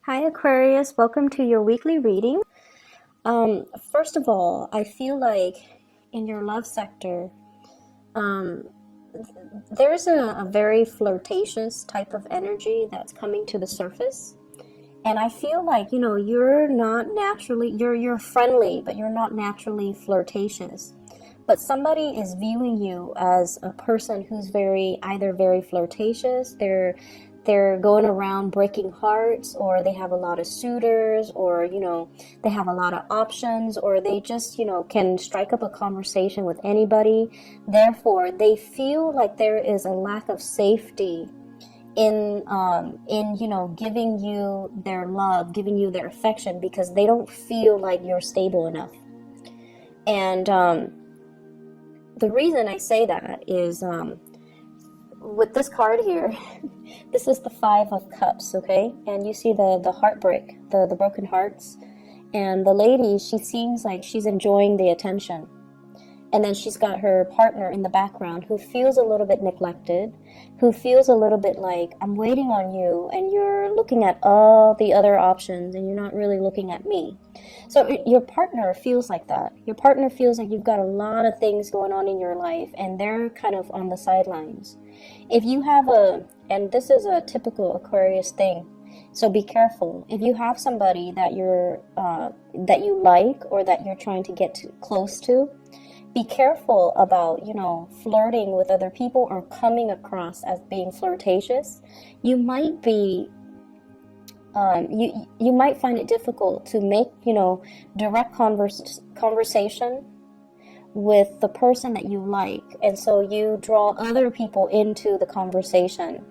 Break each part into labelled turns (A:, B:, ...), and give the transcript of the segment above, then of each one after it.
A: Hi Aquarius, welcome to your weekly reading. First of all, I feel like in your love sector, um, there's a very flirtatious type of energy that's coming to the surface. And I feel like, you're not naturally, you're friendly, but you're not naturally flirtatious. But somebody is viewing you as a person who's either very flirtatious, they're going around breaking hearts, or they have a lot of suitors, or they have a lot of options, or they just can strike up a conversation with anybody. Therefore, they feel like there is a lack of safety in giving you their love, giving you their affection, because they don't feel like you're stable enough. And the reason I say that is with this card here, this is the Five of Cups, okay? And you see the heartbreak, the broken hearts. And the lady, she seems like she's enjoying the attention. And then she's got her partner in the background who feels a little bit neglected, who feels a little bit like, I'm waiting on you, and you're looking at all the other options, and you're not really looking at me. So your partner feels like that. Your partner feels like you've got a lot of things going on in your life, and they're kind of on the sidelines. If you have and this is a typical Aquarius thing, so be careful. If you have somebody that that you like, or that you're trying to get close to, be careful about, flirting with other people or coming across as being flirtatious. You might be, you might find it difficult to make, direct conversation with the person that you like. And so you draw other people into the conversation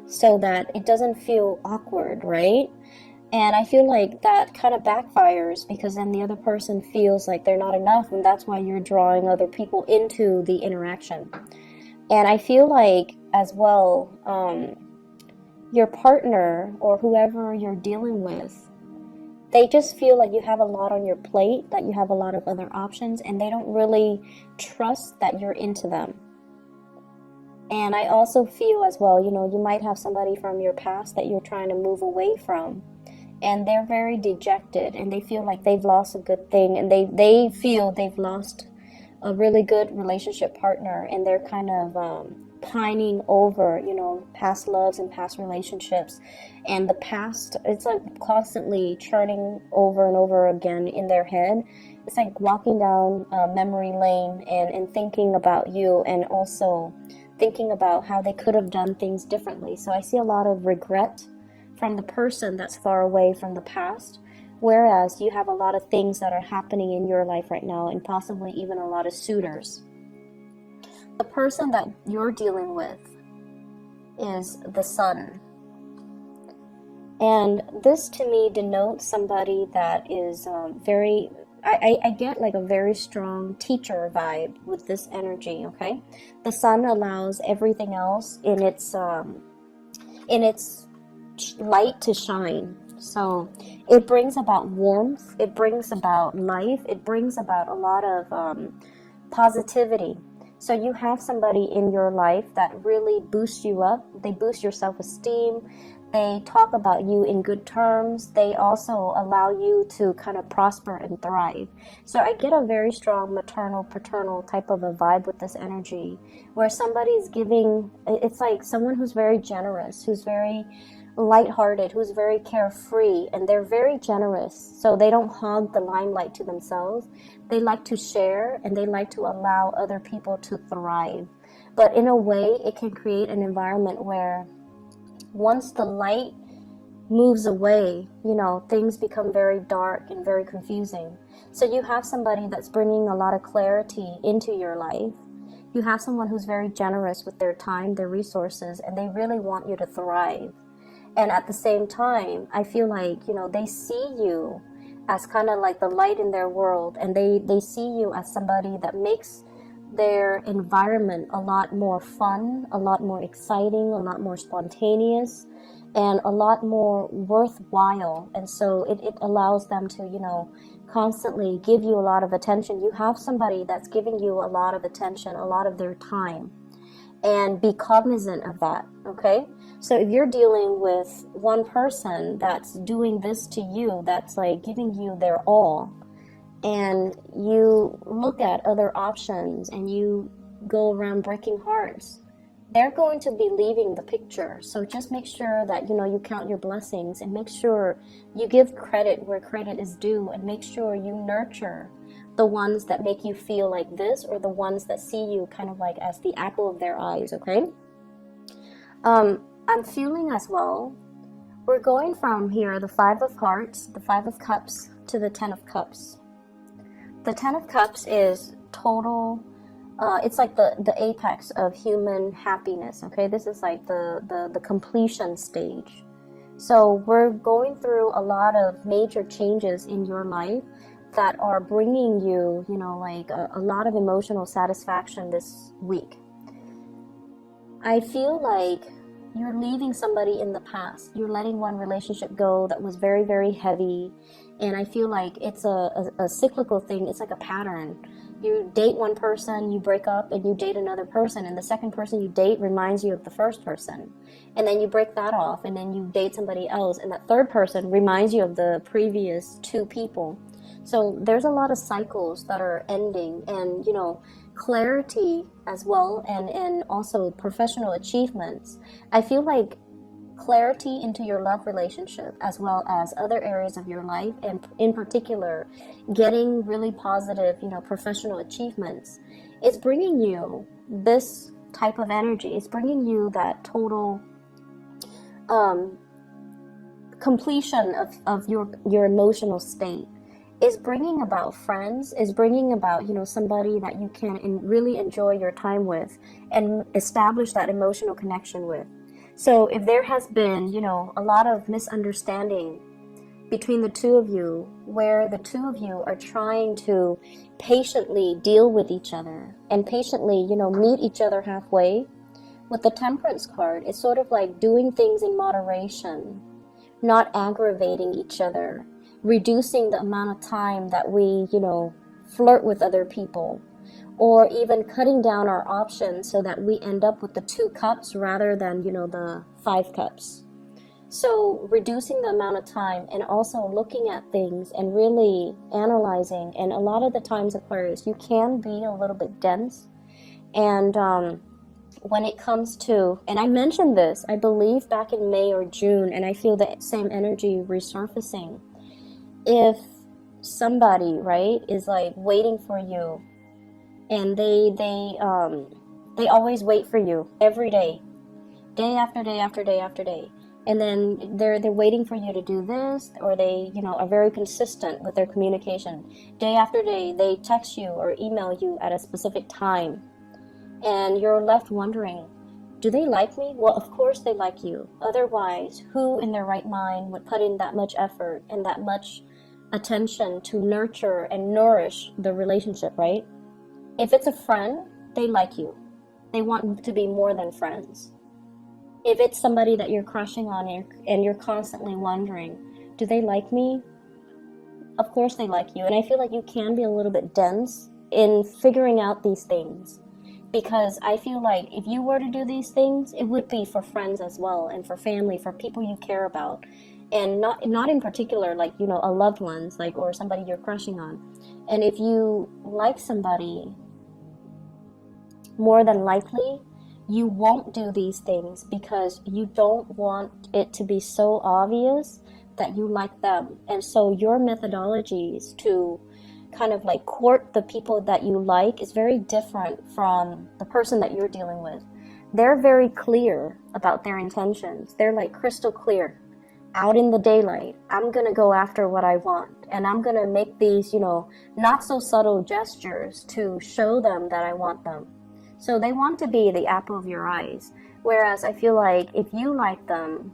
A: so that it doesn't feel awkward, right? And I feel like that kind of backfires, because then the other person feels like they're not enough, and that's why you're drawing other people into the interaction. And I feel like, as well, your partner or whoever you're dealing with, they just feel like you have a lot on your plate, that you have a lot of other options, and they don't really trust that you're into them. And I also feel as well, you might have somebody from your past that you're trying to move away from. And they're very dejected, and they feel like they've lost a good thing, and they feel they've lost a really good relationship partner, and they're kind of pining over, past loves and past relationships. And the past, it's like constantly churning over and over again in their head. It's like walking down memory lane and thinking about you, and also thinking about how they could have done things differently. So I see a lot of regret from the person that's far away from the past, whereas you have a lot of things that are happening in your life right now, and possibly even a lot of suitors. The person that you're dealing with is the Sun. And this to me denotes somebody that is I get like a very strong teacher vibe with this energy, okay? The Sun allows everything else in its light to shine. So it brings about warmth, it brings about life, it brings about a lot of positivity. So you have somebody in your life that really boosts you up. They boost your self-esteem. They talk about you in good terms. They also allow you to kind of prosper and thrive. So I get a very strong maternal, paternal type of a vibe with this energy, where somebody's giving, it's like someone who's very generous, who's very lighthearted, who's very carefree, and they're very generous. So they don't hog the limelight to themselves. They like to share, and they like to allow other people to thrive. But in a way, it can create an environment where once the light moves away, things become very dark and very confusing. So you have somebody that's bringing a lot of clarity into your life. You have someone who's very generous with their time, their resources, and they really want you to thrive. And at the same time, I feel like, they see you as kind of like the light in their world, and they see you as somebody that makes their environment a lot more fun, a lot more exciting, a lot more spontaneous, and a lot more worthwhile. And so it allows them to, constantly give you a lot of attention. You have somebody that's giving you a lot of attention, a lot of their time, and be cognizant of that, okay? So if you're dealing with one person that's doing this to you, that's like giving you their all, and you look at other options and you go around breaking hearts, they're going to be leaving the picture. So just make sure that, you know, you count your blessings, and make sure you give credit where credit is due, and make sure you nurture the ones that make you feel like this, or the ones that see you kind of like as the apple of their eyes, okay? I'm feeling as well, we're going from here, the 5 of Hearts, the 5 of Cups, to the 10 of Cups. The 10 of Cups is total, it's like the apex of human happiness, okay? This is like the completion stage. So we're going through a lot of major changes in your life that are bringing you, you know, like a lot of emotional satisfaction this week. I feel like you're leaving somebody in the past. You're letting one relationship go that was very, very heavy. And I feel like it's a cyclical thing. It's like a pattern. You date one person, you break up, and you date another person. And the second person you date reminds you of the first person. And then you break that off, and then you date somebody else. And that third person reminds you of the previous 2 people. So there's a lot of cycles that are ending, and, you know, clarity as well, and also professional achievements. I feel like clarity into your love relationship, as well as other areas of your life, and in particular getting really positive, you know, professional achievements, is bringing you this type of energy. It's bringing you that total completion of your emotional state. Is bringing about friends, is bringing about, you know, somebody that you can really enjoy your time with and establish that emotional connection with. So if there has been, you know, a lot of misunderstanding between the 2 of you, where the 2 of you are trying to patiently deal with each other and patiently, you know, meet each other halfway, with the Temperance card, it's sort of like doing things in moderation, not aggravating each other, reducing the amount of time that we, you know, flirt with other people, or even cutting down our options so that we end up with the 2 cups rather than, you know, the 5 cups. So reducing the amount of time, and also looking at things and really analyzing. And a lot of the times, Aquarius, you can be a little bit dense. And when it comes to, and I mentioned this, I believe back in May or June, and I feel the same energy resurfacing. If somebody, right, is like waiting for you, and they always wait for you every day after day after day after day, and then they're waiting for you to do this, or they, you know, are very consistent with their communication. Day after day, they text you or email you at a specific time, and you're left wondering, do they like me? Well, of course they like you. Otherwise, who in their right mind would put in that much effort and that much attention to nurture and nourish the relationship, right? If it's a friend, they like you. They want to be more than friends. If it's somebody that you're crushing on and you're constantly wondering, do they like me? Of course they like you. And I feel like you can be a little bit dense in figuring out these things, because I feel like if you were to do these things, it would be for friends as well, and for family, for people you care about. And not in particular, like, you know, a loved ones, like, or somebody you're crushing on. And if you like somebody, more than likely, you won't do these things because you don't want it to be so obvious that you like them. And so your methodologies to kind of like court the people that you like is very different from the person that you're dealing with. They're very clear about their intentions. They're like crystal clear. Out in the daylight, I'm going to go after what I want, and I'm going to make these, you know, not so subtle gestures to show them that I want them. So they want to be the apple of your eyes. Whereas I feel like if you like them,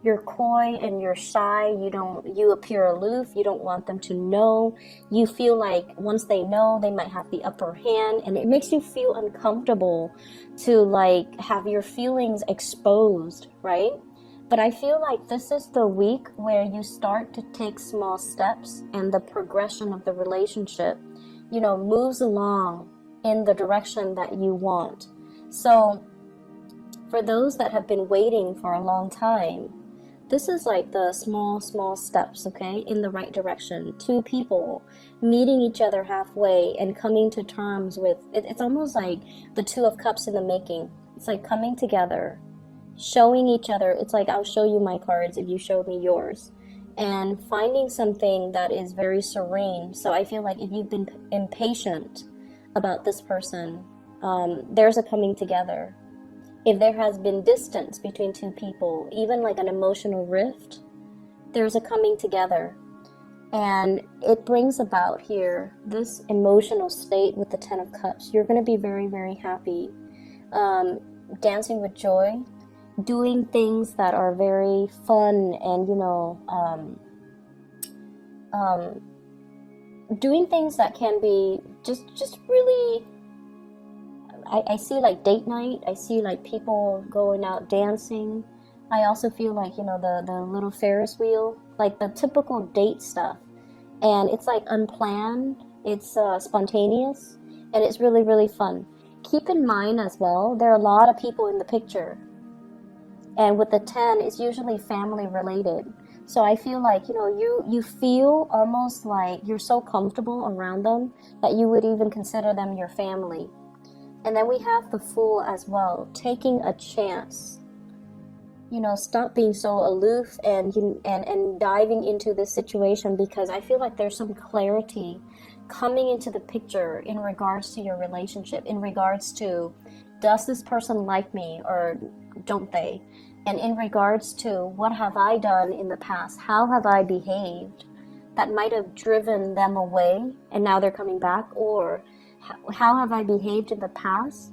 A: you're coy and you're shy, you appear aloof, you don't want them to know. You feel like once they know, they might have the upper hand, and it makes you feel uncomfortable to like have your feelings exposed, right? But I feel like this is the week where you start to take small steps, and the progression of the relationship, you know, moves along in the direction that you want. So For those that have been waiting for a long time, this is like the small steps, okay, in the right direction. Two people meeting each other halfway and coming to terms with it. It's almost like the Two of Cups in the making. It's like coming together, showing each other. It's like, I'll show you my cards if you show me yours, and finding something that is very serene. So I feel like if you've been impatient about this person, there's a coming together. If there has been distance between two people, even like an emotional rift, there's a coming together. And it brings about here this emotional state with the Ten of Cups. You're going to be very, very happy, dancing with joy, doing things that are very fun, and doing things that can be just really, I see like date night. I see like people going out dancing. I also feel like, the little Ferris wheel, like the typical date stuff. And it's like unplanned, it's spontaneous, and it's really, really fun. Keep in mind as well, there are a lot of people in the picture. And with the 10, it's usually family related. So I feel like, you feel almost like you're so comfortable around them that you would even consider them your family. And then we have the Fool as well, taking a chance. Stop being so aloof and diving into this situation, because I feel like there's some clarity coming into the picture in regards to your relationship, in regards to, does this person like me or don't they? And in regards to, what have I done in the past? How have I behaved that might have driven them away and now they're coming back? Or how have I behaved in the past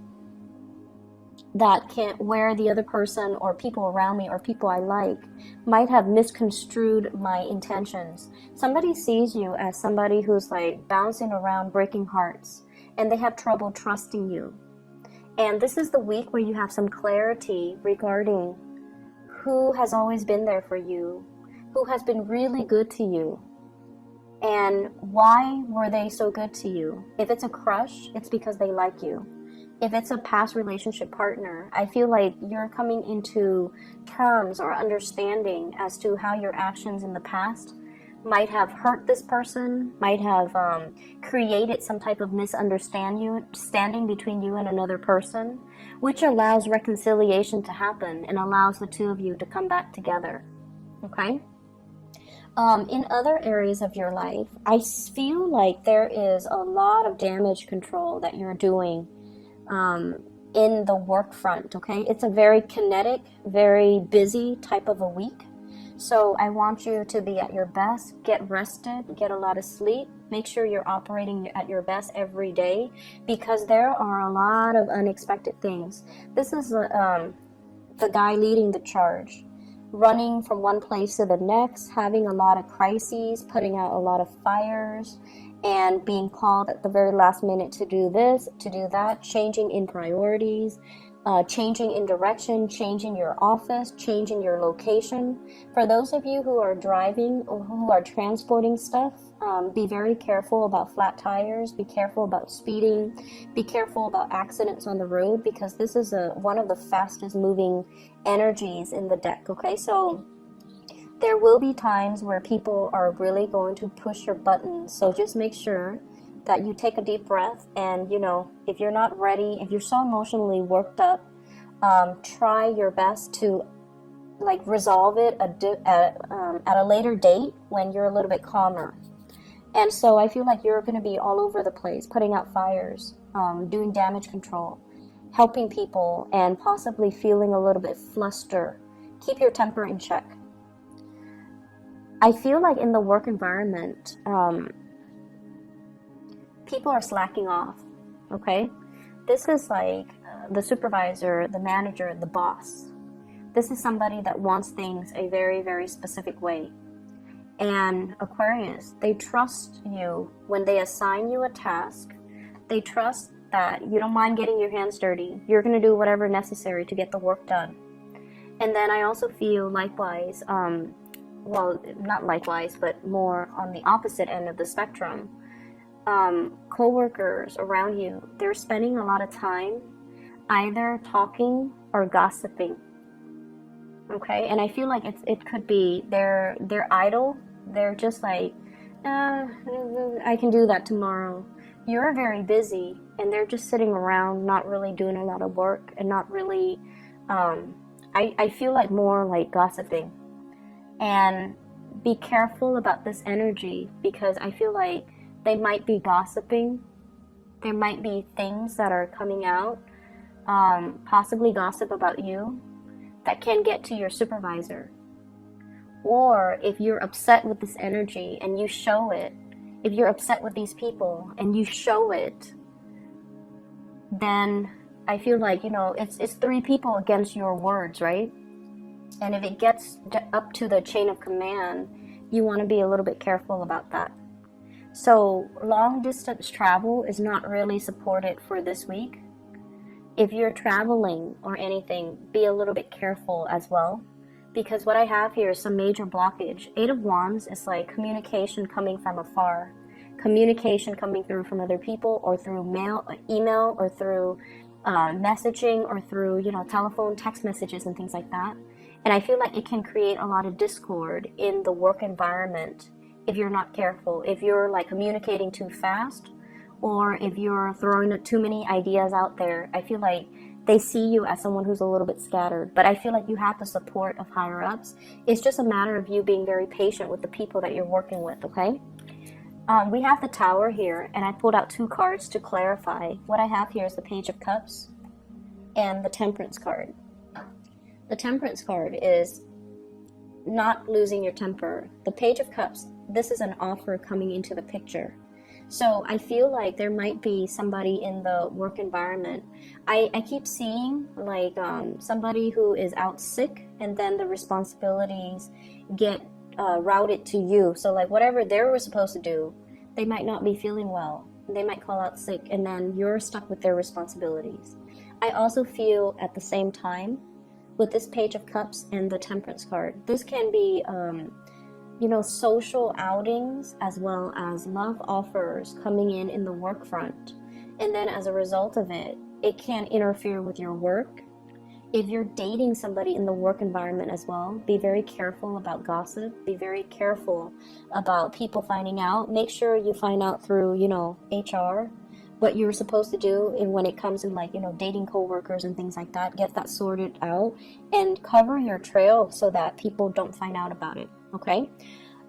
A: where the other person or people around me or people I like might have misconstrued my intentions? Somebody sees you as somebody who's like bouncing around, breaking hearts, and they have trouble trusting you. And this is the week where you have some clarity regarding who has always been there for you, who has been really good to you, and why were they so good to you. If it's a crush, it's because they like you. If it's a past relationship partner, I feel like you're coming into terms or understanding as to how your actions in the past might have hurt this person, might have created some type of misunderstanding between you and another person, which allows reconciliation to happen and allows the two of you to come back together. Okay? In other areas of your life, I feel like there is a lot of damage control that you're doing in the work front, okay? It's a very kinetic, very busy type of a week. So I want you to be at your best, get rested, get a lot of sleep, make sure you're operating at your best every day, because there are a lot of unexpected things. This is the guy leading the charge, running from one place to the next, having a lot of crises, putting out a lot of fires, and being called at the very last minute to do this, to do that, changing in priorities, changing in direction, changing your office, changing your location. For those of you who are driving or who are transporting stuff, be very careful about flat tires, be careful about speeding, be careful about accidents on the road, because this is one of the fastest moving energies in the deck, okay? So there will be times where people are really going to push your buttons, so just make sure that you take a deep breath, and if you're not ready, if you're so emotionally worked up, try your best to resolve it at a later date when you're a little bit calmer. And so I feel like you're going to be all over the place, putting out fires, doing damage control, helping people, and possibly feeling a little bit flustered. Keep your temper in check. I feel like in the work environment, people are slacking off, okay? This is like the supervisor, the manager, the boss. This is somebody that wants things a very, very specific way. And Aquarius, they trust you when they assign you a task. They trust that you don't mind getting your hands dirty. You're going to do whatever necessary to get the work done. And then I also feel likewise, well, not likewise, but more on the opposite end of the spectrum, co-workers around you, they're spending a lot of time either talking are gossiping. Okay, and I feel like it could be they're idle. They're just like, I can do that tomorrow. You're very busy, and they're just sitting around, not really doing a lot of work, and not really. I feel like more like gossiping, and be careful about this energy, because I feel like they might be gossiping. There might be things that are coming out, possibly gossip about you, that can get to your supervisor. Or if you're upset with this energy and you show it, if you're upset with these people and you show it, then I feel like, it's 3 people against your words, right? And if it gets up to the chain of command, you want to be a little bit careful about that. So long distance travel is not really supported for this week. If you're traveling or anything, be a little bit careful as well, because what I have here is some major blockage. 8 of Wands is like communication coming from afar, communication coming through from other people, or through email, or through messaging, or through telephone, text messages, and things like that. And I feel like it can create a lot of discord in the work environment if you're not careful. If you're like communicating too fast, or if you're throwing too many ideas out there, I feel like they see you as someone who's a little bit scattered. But I feel like you have the support of higher ups. It's just a matter of you being very patient with the people that you're working with, okay? We have the Tower here, and I pulled out 2 cards to clarify. What I have here is the Page of Cups and the Temperance card. The Temperance card is not losing your temper. The Page of Cups, this is an offer coming into the picture. So I feel like there might be somebody in the work environment. I keep seeing like somebody who is out sick, and then the responsibilities get routed to you. So like whatever they were supposed to do, they might not be feeling well. They might call out sick, and then you're stuck with their responsibilities. I also feel at the same time with this Page of Cups and the Temperance card, this can be social outings as well as love offers coming in the work front. And then as a result of it, it can interfere with your work. If you're dating somebody in the work environment as well, be very careful about gossip. Be very careful about people finding out. Make sure you find out through, HR, what you're supposed to do. And when it comes in like, dating coworkers and things like that, get that sorted out and cover your trail so that people don't find out about it. Okay.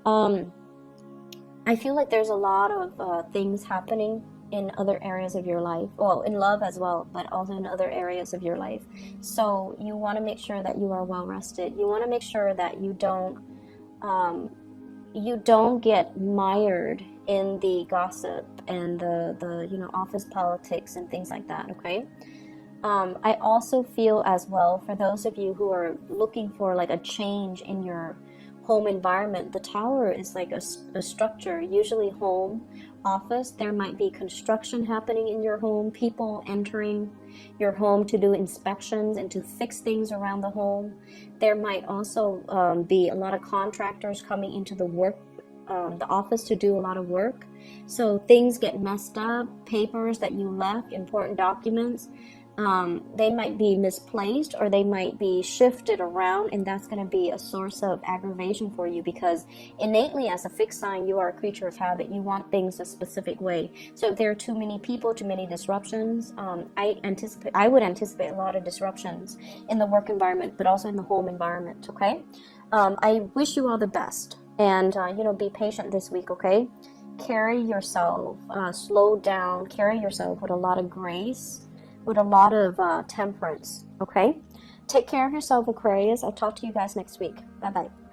A: I feel like there's a lot of things happening in other areas of your life. Well, in love as well, but also in other areas of your life. So you want to make sure that you are well rested. You want to make sure that you don't get mired in the gossip and the office politics and things like that. Okay. I also feel as well, for those of you who are looking for like a change in your home environment, the Tower is like a structure, usually home, office. There might be construction happening in your home, people entering your home to do inspections and to fix things around the home. There might also be a lot of contractors coming into the office to do a lot of work. So things get messed up, papers that you left, important documents, they might be misplaced, or they might be shifted around, and that's going to be a source of aggravation for you, because innately as a fixed sign, you are a creature of habit. You want things a specific way. So if there are too many people, too many disruptions, I would anticipate a lot of disruptions in the work environment, but also in the home environment. Okay. I wish you all the best, and be patient this week. Okay. Carry yourself, slow down, carry yourself with a lot of grace, with a lot of temperance, okay? Take care of yourself, Aquarius. I'll talk to you guys next week. Bye-bye.